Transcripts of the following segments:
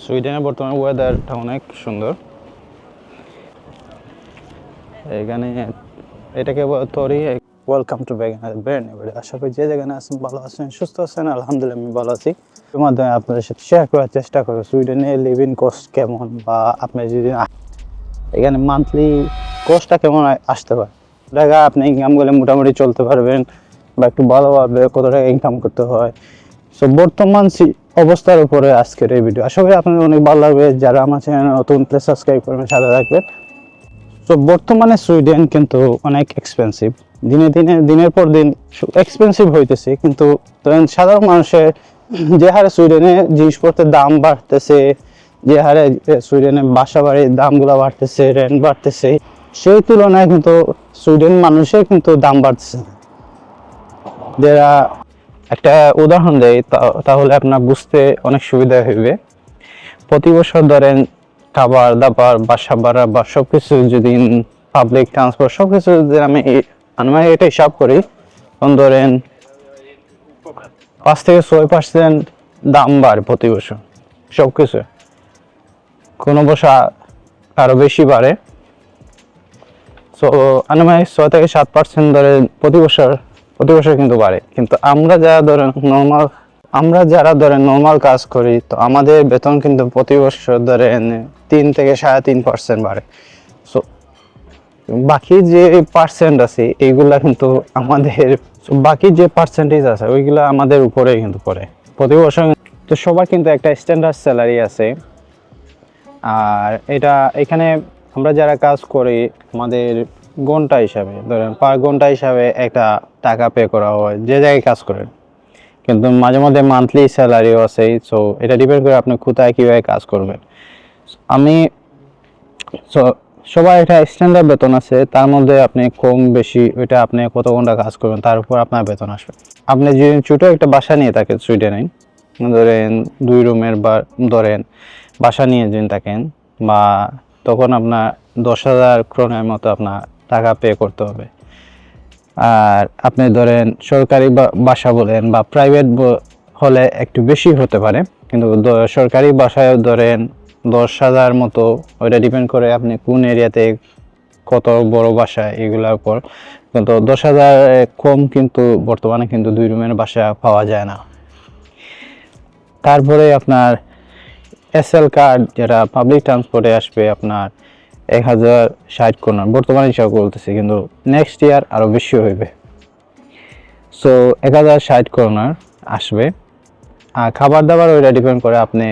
সুইডেনের বর্তমানে ওয়েদারটা অনেক সুন্দর। এখানে এটাকে তরি ওয়েলকাম টু ব্রেন। আশা করি যে যেখানে আছেন ভালো আছেন, সুস্থ আছেন। আলহামদুলিল্লাহ আমি ভালো আছি। এর মাধ্যমে আপনাদের সাথে শেয়ার করার চেষ্টা করব সুইডেনে লিভিং কস্ট কেমন, বা আপনি যদি এখানে মান্থলি কস্টটা কেমন আসতে পারে। টাকা আপনি ইনকাম করলে মোটামুটি চলতে পারবেন, বা একটু ভালোভাবে কত টাকা ইনকাম করতে হয়। সো বর্তমান অবস্থার উপরে আজকের এই ভিডিও আশা করি আপনাদের অনেক ভালো লাগবে। যারা আমার চ্যানেল নতুন প্লিজ সাবস্ক্রাইব করবেন, সাথে থাকবেন। তো বর্তমানে সুইডেন কিন্তু অনেক এক্সপেন্সিভ, দিনে দিনে দিনের পর দিন এক্সপেন্সিভ হইতেছে। কিন্তু সাধারণ মানুষের যে হারে সুইডেনে জিনিসপত্রের দাম বাড়তেছে, যে হারে সুইডেনে বাসা বাড়ির দামগুলো বাড়তেছে, রেন্ট বাড়তেছে, সেই তুলনায় কিন্তু সুইডেন মানুষের কিন্তু দাম বাড়তেছে। যারা একটা উদাহরণ দেয় তাহলে আপনার বুঝতে অনেক সুবিধা হইবে। প্রতি বছর ধরেন খাবার দাবার, বাসা ভাড়া বা সবকিছু যদি পাবলিক ট্রান্সপোর্ট সবকিছু যদি আমি এটা হিসাব করি, ধরেন 5 থেকে 6% দাম বাড়ে প্রতি বছর সবকিছু। কোনো বছর আরো বেশি বাড়ে। সো আনুমানিক 6 থেকে 7% ধরে প্রতি বছর কিন্তু বাড়ে। কিন্তু আমরা যারা ধরেন নর্মাল কাজ করি, তো আমাদের বেতন কিন্তু প্রতি বছর ধরেন 3 থেকে 3.5% বাড়ে। সো বাকি যে পার্সেন্ট আছে এইগুলা কিন্তু বাকি যে পার্সেন্টেজ আছে ওইগুলা আমাদের উপরে কিন্তু পড়ে প্রতি বছর। তো সবার কিন্তু একটা স্ট্যান্ডার্ড স্যালারি আছে, আর এখানে আমরা যারা কাজ করি আমাদের ঘন্টা হিসাবে ধরেন পার ঘন্টা হিসাবে একটা টাকা পে করা হয় যে জায়গায় কাজ করেন। কিন্তু মাঝে মধ্যে মান্থলি স্যালারিও আছে। সো এটা ডিপেন্ড করে আপনি কোথায় কীভাবে কাজ করবেন। সবার একটা স্ট্যান্ডার্ড বেতন আছে, তার মধ্যে আপনি কম বেশি ওইটা আপনি কত ঘন্টা কাজ করবেন তার উপর আপনার বেতন আসবে। আপনি যদি ছোটো একটা বাসা নিয়ে থাকেন সুইডেনে, ধরেন 2 রুমের বা ধরেন বাসা নিয়ে যদি থাকেন, বা তখন আপনার 10,000 ক্রোনের মতো আপনার টাকা পে করতে হবে। আর আপনি ধরেন সরকারি বাসা বলেন বা প্রাইভেট হলে একটু বেশি হতে পারে, কিন্তু সরকারি বাসায় ধরেন 10,000 মতো, ওইটা ডিপেন্ড করে আপনি কোন এরিয়াতে কত বড় বাসা এগুলোর উপর। কিন্তু 10,000 কম কিন্তু বর্তমানে কিন্তু 2 রুমের বাসা পাওয়া যায় না। তারপরে আপনার এসএল কার্ড যেটা পাবলিক ট্রান্সপোর্টে আসবে আপনার 1,060 ক্রোনার বর্তমানে হিসাব বলতেছি, কিন্তু নেক্সট ইয়ার আরও বেশি হইবে। সো 1,060 ক্রোনার আসবে। আর খাবার দাবার ওইটা ডিপেন্ড করে আপনি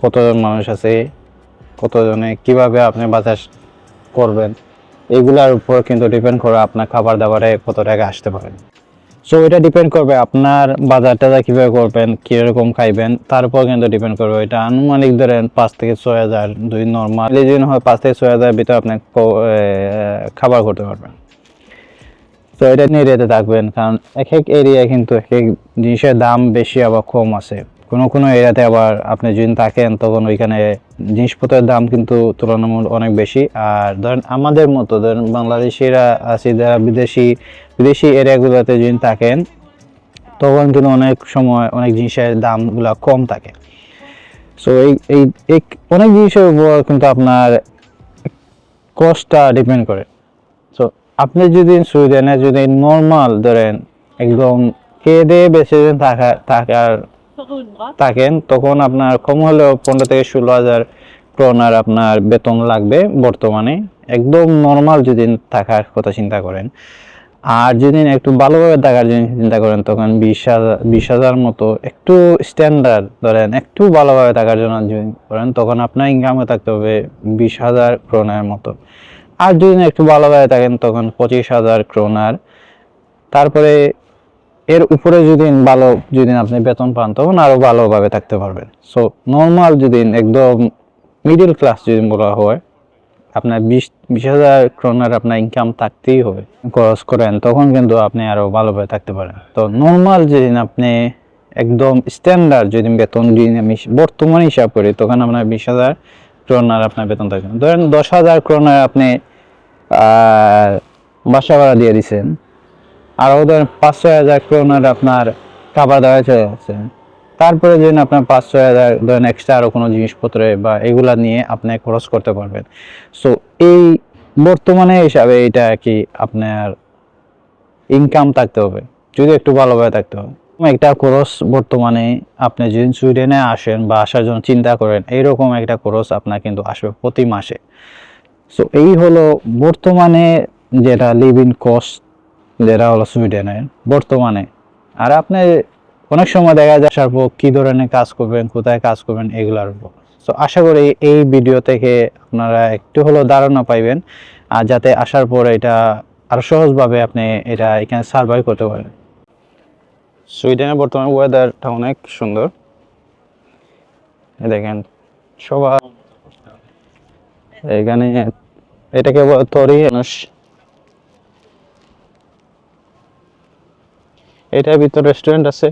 কতজন মানুষ আছে, কতজনে কিভাবে আপনি বাজার করবেন, এইগুলার উপর কিন্তু ডিপেন্ড করে আপনার খাবার দাবারে কত টাকা আসতে পারে। সো এটা ডিপেন্ড করবে আপনার বাজারটা কীভাবে করবেন, কীরকম খাইবেন, তার উপর কিন্তু ডিপেন্ড করবে। এটা আনুমানিক ধরেন 5 থেকে 6,000 দুই নর্মাল দিন হয় 5 থেকে 6,000 ভিতরে আপনি খাবার করতে পারবেন। তো এটা নিয়ে এরিয়াতে থাকবেন, কারণ এক এরিয়ায় কিন্তু এক জিনিসের দাম বেশি আবার কম আছে। কোনো এরিয়াতে আবার আপনি যদি থাকেন তখন ওইখানে জিনিসপত্রের দাম কিন্তু তুলনামূলক অনেক বেশি। আর ধরেন আমাদের মতো ধরেন বাংলাদেশিরা আছে যারা বিদেশি এরিয়াগুলোতে যদি থাকেন তখন কিন্তু অনেক সময় অনেক জিনিসের দামগুলো কম থাকে। সো এই অনেক জিনিসের উপর কিন্তু আপনার কস্টটা ডিপেন্ড করে। সো আপনি যদি সুইডেনে যদি নর্মাল ধরেন একদম খেয়ে দিয়ে বেশি দিন থাকেন তখন আপনার কম হলেও 15 থেকে 16,000 ক্রোনার আপনার বেতন লাগবে বর্তমানে, একদম নর্মাল যদি থাকার কথা চিন্তা করেন। আর যদি একটু ভালোভাবে থাকার জন্য চিন্তা করেন তখন 20,000 মতো, একটু স্ট্যান্ডার্ড ধরেন একটু ভালোভাবে থাকার জন্য যদি করেন তখন আপনার ইনকামে থাকতে হবে 20,000 ক্রোনার মতো। আর যদি একটু ভালোভাবে থাকেন তখন 25,000 ক্রোনার। তারপরে এর উপরে যদি আপনি বেতন পান তখন আরো ভালোভাবে থাকতে পারবেন। সো নর্মাল যদি একদম মিডল ক্লাস যদি বলা হয় আপনার 20,000 ক্রোনার আপনার ইনকাম থাকতেই হবে খরচ করেন, তখন কিন্তু আপনি আরো ভালোভাবে থাকতে পারেন। তো নর্মাল যদি আপনি একদম স্ট্যান্ডার্ড যদি বেতন যদি আমি বর্তমানে হিসাব করি তখন আপনার 20,000 ক্রোনার আপনার বেতন থাকবে। ধরেন 10,000 ক্রোনার আপনি বাসা ভাড়া দিয়ে দিচ্ছেন, আরও ধরেন 5-6,000 ক্রোনার আপনার খাবার দাবার চলে যাচ্ছে, তারপরে যদি আপনার 5-6 হাজার ধরেন এক্সট্রা আরো কোনো জিনিসপত্রে বা এগুলা নিয়ে আপনি খরচ করতে পারবেন। সো এই বর্তমানে হিসাবে এটা কি আপনার ইনকাম থাকতে হবে, যদি একটু ভালোভাবে থাকতে হবে। একটা খরচ বর্তমানে আপনি যদি সুইডেনে আসেন বা আসার জন্য চিন্তা করেন, এইরকম একটা খরচ আপনার কিন্তু আসবে প্রতি মাসে। সো এই হলো বর্তমানে যেটা লিভিং কস্ট, যেটা হলো সুইডেনের বর্তমানে। আর আপনি অনেক সময় দেখা যায় আসার পর কী ধরনের কাজ করবেন, কোথায় কাজ করবেন, এগুলোর উপর। সো আশা করি এই ভিডিও থেকে আপনারা একটু হলেও ধারণা পাইবেন, আর যাতে আসার পর এটা আরো সহজভাবে আপনি এটা এখানে সার্ভাইভ করতে পারেন। সুইডেনের বর্তমান ওয়েদারটা অনেক সুন্দর, দেখেন সবার এখানে এটাকে তরি মানুষ, এটার ভিতর রেস্টুরেন্ট আছে।